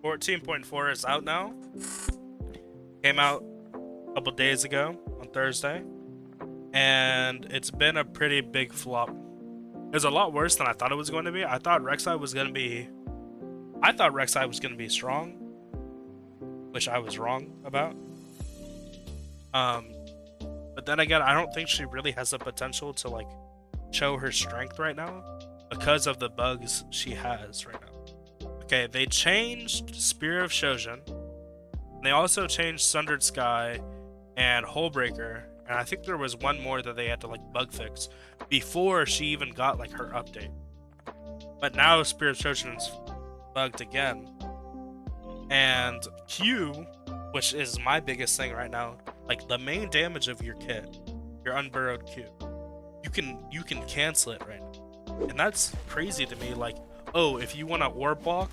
14.4 is out now. Came out a couple days ago on Thursday, and it's been a pretty big flop. It was a lot worse than I thought it was going to be. I thought Rek'sai was going to be. I thought Rek'sai was going to be strong, which I was wrong about. Um, but then again, I don't think she really has the potential to like show her strength right now because of the bugs she has right now. Okay, they changed Spear of Shojin. They also changed Sundered Sky and Hullbreaker, and I think there was one more that they had to like bug fix before she even got like her update. But now Spear of Shojin's bugged again. And Q, which is my biggest thing right now, like the main damage of your kit, your unburrowed Q, you can cancel it right now. And that's crazy to me. Like, oh, if you want to orb walk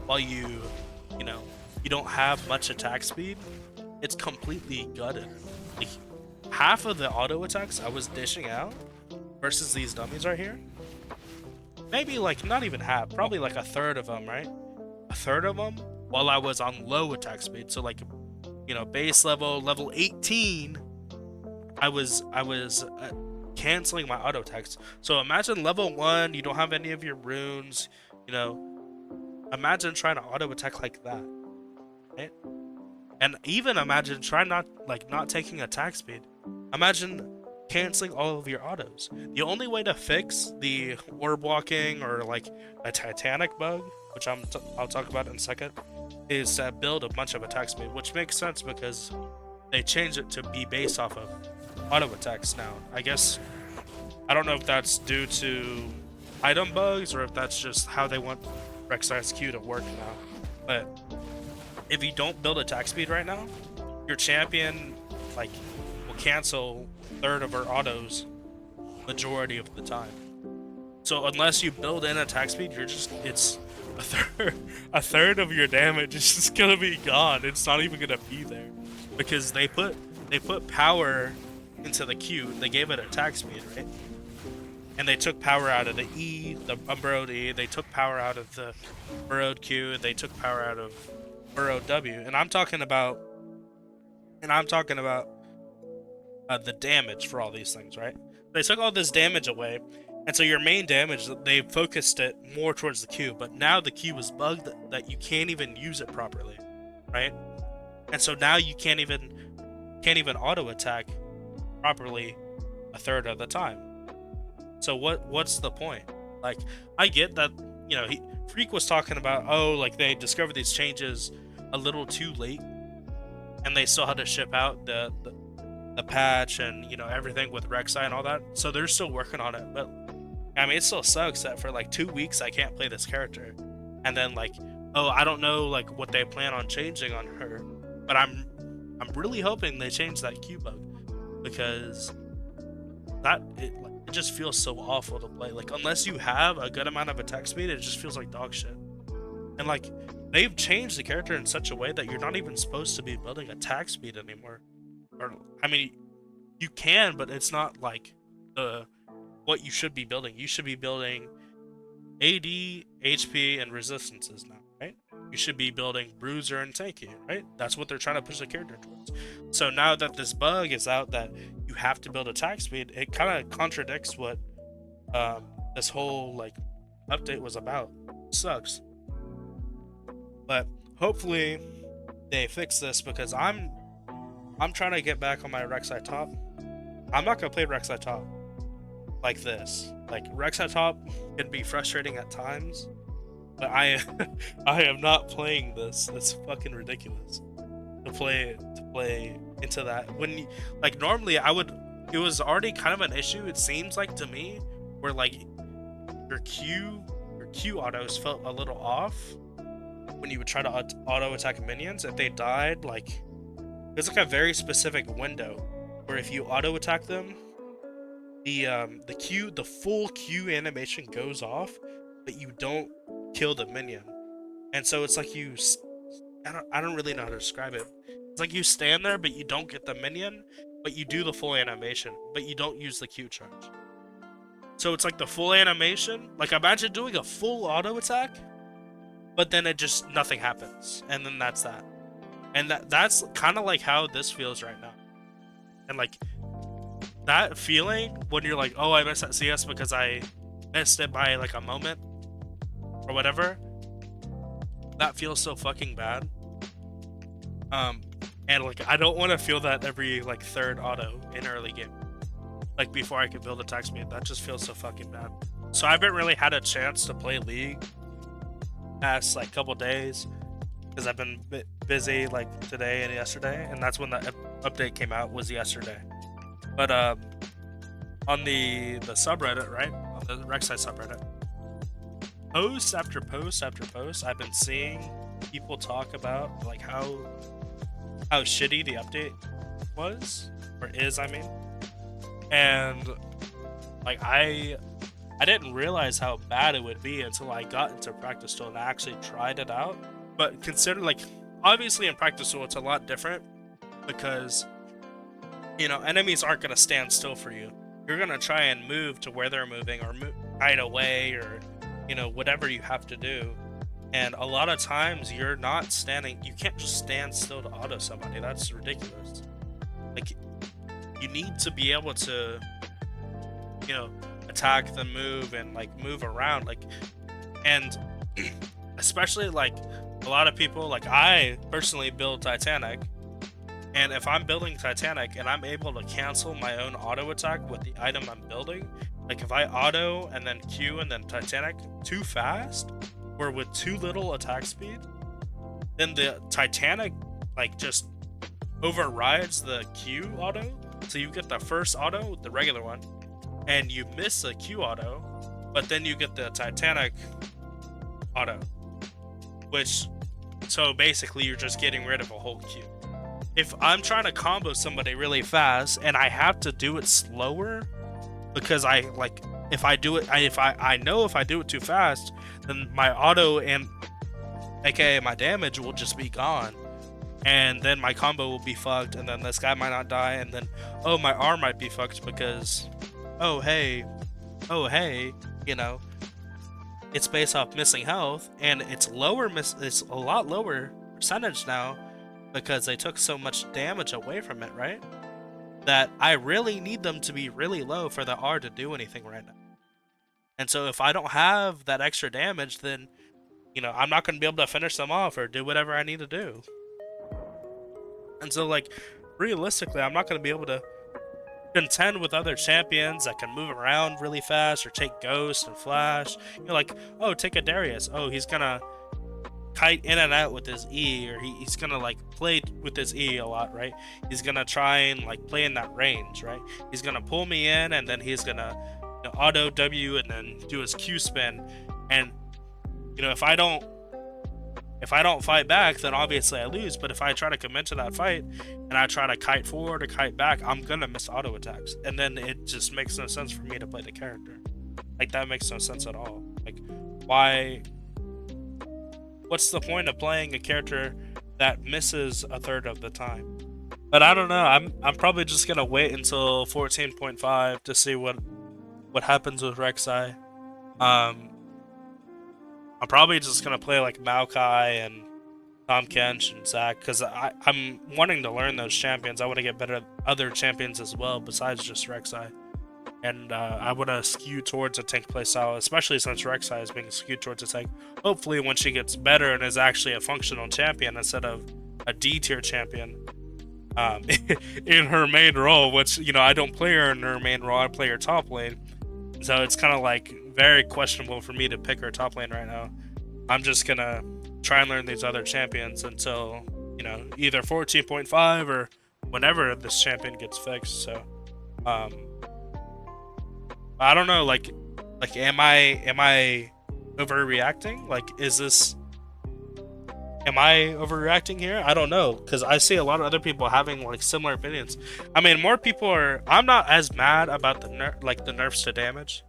while you know, you don't have much attack speed, it's completely gutted. Like, half of the auto attacks I was dishing out versus these dummies right here, maybe like not even half, probably like a third of them, right? A third of them while I was on low attack speed. So like, you know, base level 18, I was canceling my auto attacks. So imagine level 1, you don't have any of your runes, you know, imagine trying to auto attack like that, right? And even imagine trying not taking attack speed. Imagine canceling all of your autos. The only way to fix the orb walking or like a Titanic bug, which I'll talk about in a second, is to build a bunch of attack speed, which makes sense because they changed it to be based off of auto attacks now. I guess I don't know if that's due to item bugs or if that's just how they want Rek'Sai's Q to work now. But if you don't build attack speed right now, your champion like will cancel a third of her autos majority of the time. So unless you build in attack speed, it's a third of your damage is just gonna be gone. It's not even gonna be there because they put power into the Q. They gave it attack speed, right? And they took power out of the E, the unburrowed E. They took power out of the burrowed Q. They took power out of burrowed W. And I'm talking about the damage for all these things, right? They took all this damage away, and so your main damage, they focused it more towards the Q. But now the Q is bugged that you can't even use it properly, right? And so now you can't even auto attack properly a third of the time. So what's the point? Like, I get that, you know, Freak was talking about, oh, like they discovered these changes a little too late, and they still had to ship out the patch and, you know, everything with Rek'sai and all that. So they're still working on it. But I mean, it still sucks that for like 2 weeks I can't play this character, and then like, oh, I don't know like what they plan on changing on her, but I'm really hoping they change that Q bug because it just feels so awful to play. Like, unless you have a good amount of attack speed, it just feels like dog shit. And like, they've changed the character in such a way that you're not even supposed to be building attack speed anymore. Or, I mean, you can, but it's not like what you should be building. You should be building AD, HP, and resistances now, right? You should be building bruiser and tanky, right? That's what they're trying to push the character towards. So now that this bug is out that you have to build attack speed, it kind of contradicts what this whole like update was about. Sucks. But hopefully they fix this because I'm trying to get back on my Rek'sai top. I'm not gonna play Rek'sai top like this. Like, Rek'sai top can be frustrating at times, but I am not playing this. It's fucking ridiculous to play into that. When like normally it was already kind of an issue, it seems like to me, where like your Q autos felt a little off when you would try to auto attack minions. If they died, like, there's like a very specific window where if you auto attack them, the full Q animation goes off, but you don't kill the minion. And so it's like I don't really know how to describe it. It's like you stand there, but you don't get the minion, but you do the full animation, but you don't use the Q charge. So it's like the full animation. Like, imagine doing a full auto attack, but then it just nothing happens, and then that's that. And that's kind of like how this feels right now. And like that feeling when you're like, oh, I missed that CS because I missed it by like a moment or whatever. That feels so fucking bad. And like I don't want to feel that every like third auto in early game. Like before I can build attack speed, that just feels so fucking bad. So I haven't really had a chance to play League past like couple days because I've been a bit busy like today and yesterday, and that's when the update came out, was yesterday. But on the subreddit, right, on the Rek'sai subreddit, post after post after post, I've been seeing people talk about like how shitty the update was, or is, I mean. And like I didn't realize how bad it would be until I got into practice tool and I actually tried it out. But consider, like, obviously in practice tool it's a lot different because, you know, enemies aren't going to stand still for you. You're going to try and move to where they're moving, or hide away, or, you know, whatever you have to do. And a lot of times you're not standing, you can't just stand still to auto somebody. That's ridiculous. Like, you need to be able to, you know, attack the move and like move around, like, and especially like a lot of people, like I personally build Titanic, and if I'm building Titanic and I'm able to cancel my own auto attack with the item I'm building, like if I auto and then Q and then Titanic too fast or with too little attack speed, then the Titanic like just overrides the Q auto, so you get the first auto, the regular one, and you miss a Q auto, but then you get the Titanic auto, which, so basically you're just getting rid of a whole Q. If I'm trying to combo somebody really fast and I have to do it slower because I like, if I do it, I know if I do it too fast, then my auto and aka my damage will just be gone, and then my combo will be fucked, and then this guy might not die, and then, oh, my arm might be fucked because, oh hey, you know, it's based off missing health, and it's it's a lot lower percentage now because they took so much damage away from it, right? That I really need them to be really low for the R to do anything right now. And so if I don't have that extra damage, then, you know, I'm not going to be able to finish them off or do whatever I need to do. And so, like, realistically, I'm not going to be able to contend with other champions that can move around really fast or take Ghost and Flash. You know, like, oh, take a Darius. Oh, he's going to kite in and out with his E, or he's going to, like, play with his E a lot, right? He's going to try and, like, play in that range, right? He's going to pull me in, and then he's going to, you know, auto W and then do his Q spin. And, you know, if I don't fight back, then obviously I lose. But if I try to commit to that fight and I try to kite forward or kite back, I'm gonna miss auto attacks, and then it just makes no sense for me to play the character. Like, that makes no sense at all. Like, why? What's the point of playing a character that misses a third of the time? But I don't know. I'm probably just gonna wait until 14.5 to see what happens with Rek'sai. I'm probably just going to play like Maokai and Tom Kench and Zac, because I'm wanting to learn those champions. I want to get better at other champions as well besides just Rek'sai. And I want to skew towards a tank playstyle, especially since Rek'sai is being skewed towards a tank. Hopefully when she gets better and is actually a functional champion instead of a D tier champion in her main role, which, you know, I don't play her in her main role, I play her top lane. So it's kind of like very questionable for me to pick her top lane right now. I'm just gonna try and learn these other champions until, you know, either 14.5 or whenever this champion gets fixed. So I don't know, like am I overreacting? Like, am I overreacting here? I don't know, because I see a lot of other people having like similar opinions. I mean, more people are. I'm not as mad about the nerfs to damage.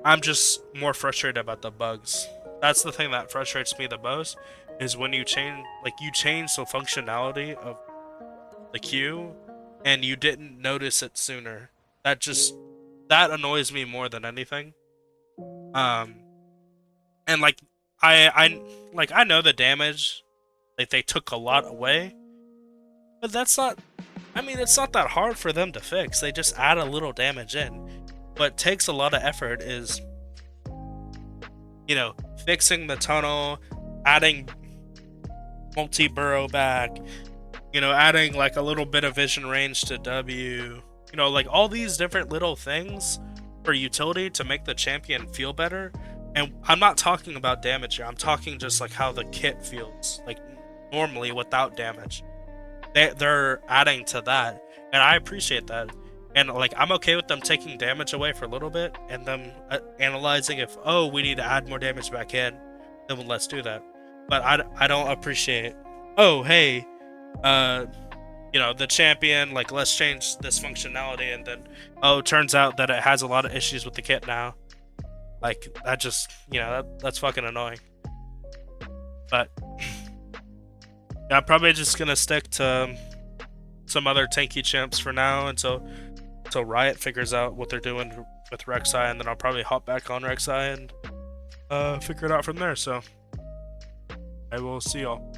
I'm just more frustrated about the bugs. That's the thing that frustrates me the most, is when you change the functionality of the Q and you didn't notice it sooner. That annoys me more than anything. And like, I know the damage, like they took a lot away, but that's not. I mean, it's not that hard for them to fix. They just add a little damage in. What takes a lot of effort is, fixing the tunnel, adding multi-burrow back, adding like a little bit of vision range to W, like all these different little things for utility to make the champion feel better. And I'm not talking about damage here. I'm talking just like how the kit feels, like normally without damage. They're adding to that, and I appreciate that. And like I'm okay with them taking damage away for a little bit and them analyzing if we need to add more damage back in, then let's do that. But I don't appreciate hey the champion, like let's change this functionality, and then turns out that it has a lot of issues with the kit now. Like that just that's fucking annoying. But yeah, I'm probably just gonna stick to some other tanky champs for now until Riot figures out what they're doing with Rek'sai, and then I'll probably hop back on Rek'sai and figure it out from there. So I will see y'all.